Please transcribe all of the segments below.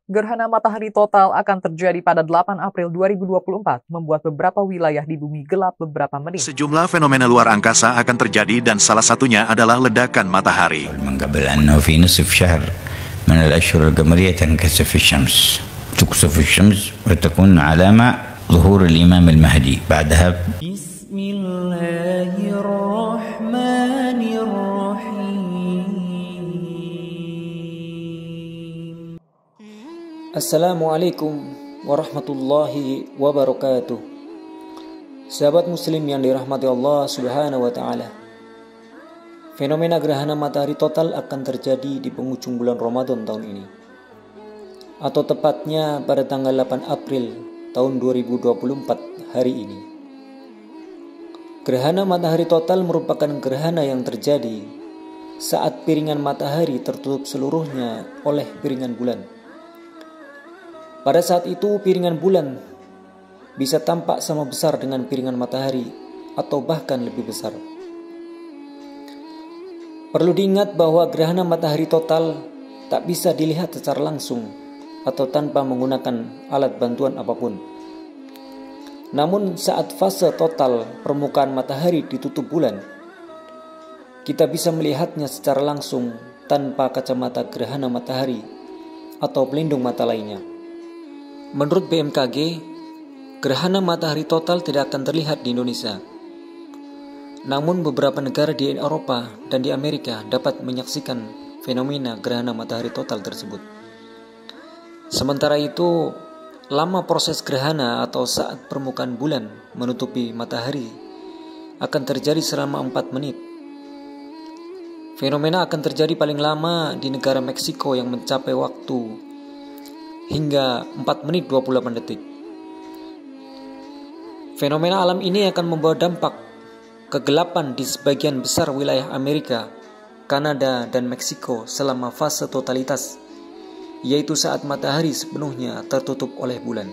Gerhana matahari total akan terjadi pada 8 April 2024, membuat beberapa wilayah di bumi gelap beberapa menit. Sejumlah fenomena luar angkasa akan terjadi dan salah satunya adalah ledakan matahari. من قبل أنه في نصف شهر من الأشهر القمرية تنكسف الشمس، تكسف الشمس وتكون علامة ظهور الإمام المهدي. بعدها بسم الله الرحمن الرحيم. Assalamualaikum warahmatullahi wabarakatuh. Sahabat muslim yang dirahmati Allah subhanahu wa ta'ala, fenomena gerhana matahari total akan terjadi di penghujung bulan Ramadan tahun ini, atau tepatnya pada tanggal 8 April tahun 2024 hari ini. Gerhana matahari total merupakan gerhana yang terjadi saat piringan matahari tertutup seluruhnya oleh piringan bulan. Pada saat itu piringan bulan bisa tampak sama besar dengan piringan matahari atau bahkan lebih besar. Perlu diingat bahwa gerhana matahari total tak bisa dilihat secara langsung atau tanpa menggunakan alat bantuan apapun. Namun saat fase total permukaan matahari ditutup bulan, kita bisa melihatnya secara langsung tanpa kacamata gerhana matahari atau pelindung mata lainnya. Menurut BMKG, gerhana matahari total tidak akan terlihat di Indonesia. Namun beberapa negara di Eropa dan di Amerika dapat menyaksikan fenomena gerhana matahari total tersebut. Sementara itu, lama proses gerhana atau saat permukaan bulan menutupi matahari akan terjadi selama 4 menit. Fenomena akan terjadi paling lama di negara Meksiko yang mencapai waktu hingga 4 menit 28 detik. Fenomena alam ini akan membawa dampak kegelapan di sebagian besar wilayah Amerika, Kanada, dan Meksiko selama fase totalitas, yaitu saat matahari sepenuhnya tertutup oleh bulan.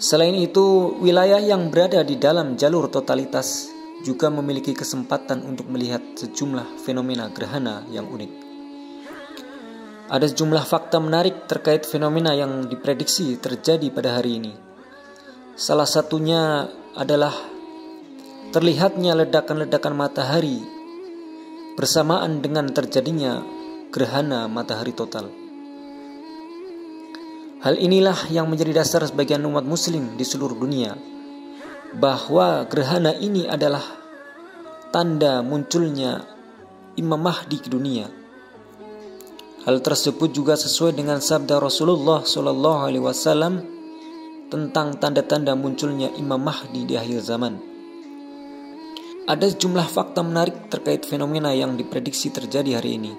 Selain itu, wilayah yang berada di dalam jalur totalitas juga memiliki kesempatan untuk melihat sejumlah fenomena gerhana yang unik. Ada sejumlah fakta menarik terkait fenomena yang diprediksi terjadi pada hari ini. Salah satunya adalah terlihatnya ledakan-ledakan matahari bersamaan dengan terjadinya gerhana matahari total. Hal inilah yang menjadi dasar sebagian umat muslim di seluruh dunia bahwa gerhana ini adalah tanda munculnya Imam Mahdi ke dunia. Hal tersebut juga sesuai dengan sabda Rasulullah SAW tentang tanda-tanda munculnya Imam Mahdi di akhir zaman. Ada sejumlah fakta menarik terkait fenomena yang diprediksi terjadi hari ini.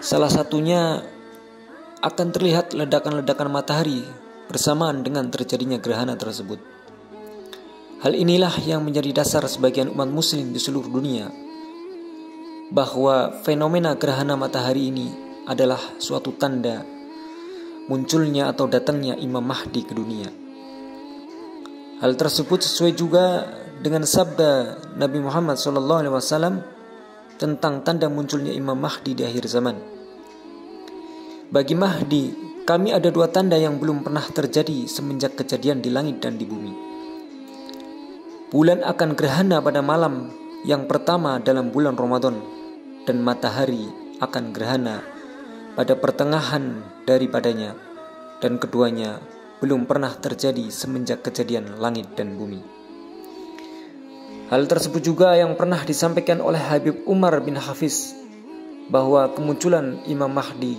Salah satunya akan terlihat ledakan-ledakan matahari bersamaan dengan terjadinya gerhana tersebut. Hal inilah yang menjadi dasar sebagian umat muslim di seluruh dunia bahwa fenomena gerhana matahari ini adalah suatu tanda munculnya atau datangnya Imam Mahdi ke dunia. Hal tersebut sesuai juga dengan sabda Nabi Muhammad SAW tentang tanda munculnya Imam Mahdi di akhir zaman. Bagi Mahdi, kami ada 2 tanda yang belum pernah terjadi semenjak kejadian di langit dan di bumi. Bulan akan gerhana pada malam yang pertama dalam bulan Ramadan, dan matahari akan gerhana pada pertengahan daripadanya, dan keduanya belum pernah terjadi semenjak kejadian langit dan bumi. Hal tersebut juga yang pernah disampaikan oleh Habib Umar bin Hafiz bahwa kemunculan Imam Mahdi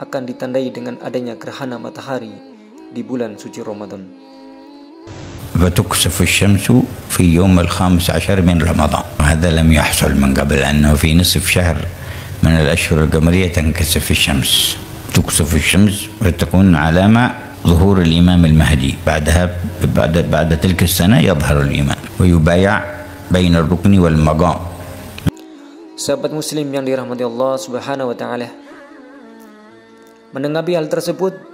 akan ditandai dengan adanya gerhana matahari di bulan suci Ramadan. فتكسف الشمس في يوم 15 من رمضان. هذا لم يحصل من قبل أنه في نصف شهر من الأشهر القمرية تنكسف الشمس، تكسف الشمس وتكون علامة ظهور الإمام المهدي. بعد تلك السنة يظهر الإمام ويبايع بين الركن والمقام. Sahabat muslim yang dirahmati Allah subhanahu wa ta'ala, menanggapi hal tersebut,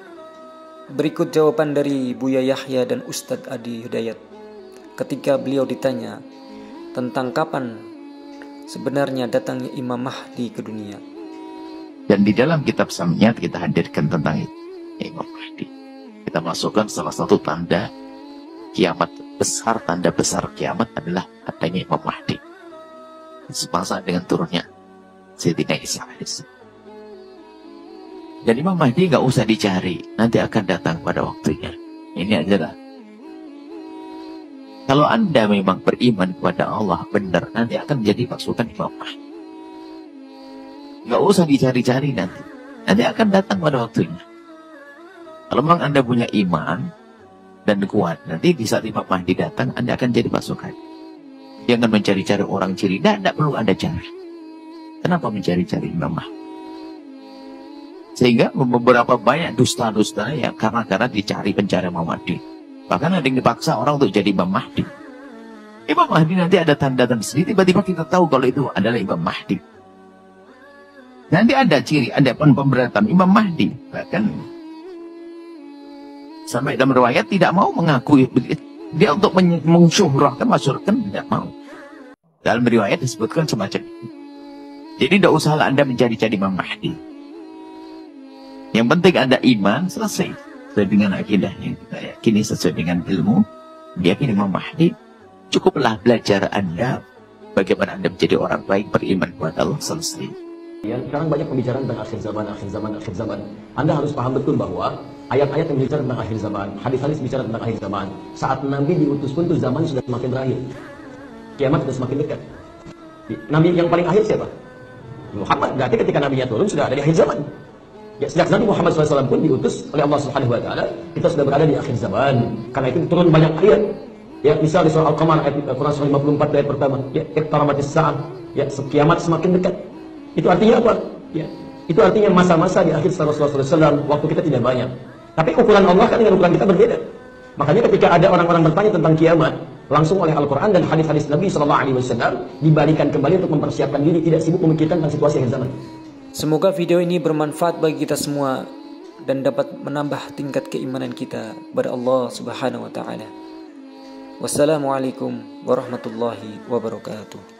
berikut jawaban dari Buya Yahya dan Ustadz Adi Hidayat ketika beliau ditanya tentang kapan sebenarnya datangnya Imam Mahdi ke dunia. Dan di dalam kitab Sam'iyat kita hadirkan tentang itu, Imam Mahdi. Kita masukkan salah satu tanda kiamat besar, tanda besar kiamat adalah adanya Imam Mahdi. Sepasang dengan turunnya Sayyidina Isa alaihissalam. Dan Imam Mahdi gak usah dicari, nanti akan datang pada waktunya. Ini aja lah. Kalau Anda memang beriman kepada Allah benar, nanti akan menjadi pasukan Imam Mahdi. Gak usah dicari-cari nanti. Nanti akan datang pada waktunya. Kalau memang Anda punya iman dan kuat, nanti di saat Imam Mahdi datang, Anda akan jadi pasukan. Jangan mencari-cari orang ciri. Tidak perlu Anda cari. Kenapa mencari-cari Imam Mahdi? Sehingga beberapa banyak dusta-dusta yang karena dicari pencari Imam Mahdi. Bahkan ada yang dipaksa orang untuk jadi Imam Mahdi. Imam Mahdi nanti ada tanda-tanda sendiri. Tiba-tiba kita tahu kalau itu adalah Imam Mahdi. Nanti ada ciri, ada pemberatan Imam Mahdi. Bahkan sampai dalam riwayat tidak mau mengakui. Dia untuk mensyuhrahkan, masyurkan tidak mau. Dalam riwayat disebutkan semacam itu. Jadi tidak usahlah Anda mencari-cari Imam Mahdi. Yang penting Anda iman, selesai. Sesuai dengan akidah yang kita yakini, sesuai dengan ilmu, diyakini Imam Mahdi. Cukuplah belajar Anda bagaimana Anda menjadi orang baik, beriman kepada Allah, selesai. Sekarang banyak pembicaraan tentang akhir zaman. Anda harus paham betul bahwa ayat-ayat yang bicara tentang akhir zaman, hadis-hadis bicara tentang akhir zaman. Saat Nabi diutus pun itu zaman sudah semakin berakhir. Kiamat sudah semakin dekat. Nabi yang paling akhir siapa? Muhammad. Berarti ketika Nabinya turun sudah ada di akhir zaman. Ya, sejak Nabi Muhammad SAW pun diutus oleh Allah Subhanahu Wa Taala, kita sudah berada di akhir zaman. Karena itu turun banyak ayat. Ya, misal di surah Al-Qamar ayat Quran surah 54 ayat pertama. Ya, iqtarabatis sa'ah. Ya, kiamat semakin dekat. Itu artinya apa? Ya, itu artinya masa-masa di akhir Rasulullah SAW, waktu kita tidak banyak. Tapi ukuran Allah kan dengan ukuran kita berbeda. Makanya ketika ada orang-orang bertanya tentang kiamat, langsung oleh Al-Quran dan hadis-hadis Nabi SAW dibalikan kembali untuk mempersiapkan diri, tidak sibuk memikirkan tentang situasi akhir zaman. Semoga video ini bermanfaat bagi kita semua dan dapat menambah tingkat keimanan kita kepada Allah Subhanahu wa taala. Wassalamualaikum warahmatullahi wabarakatuh.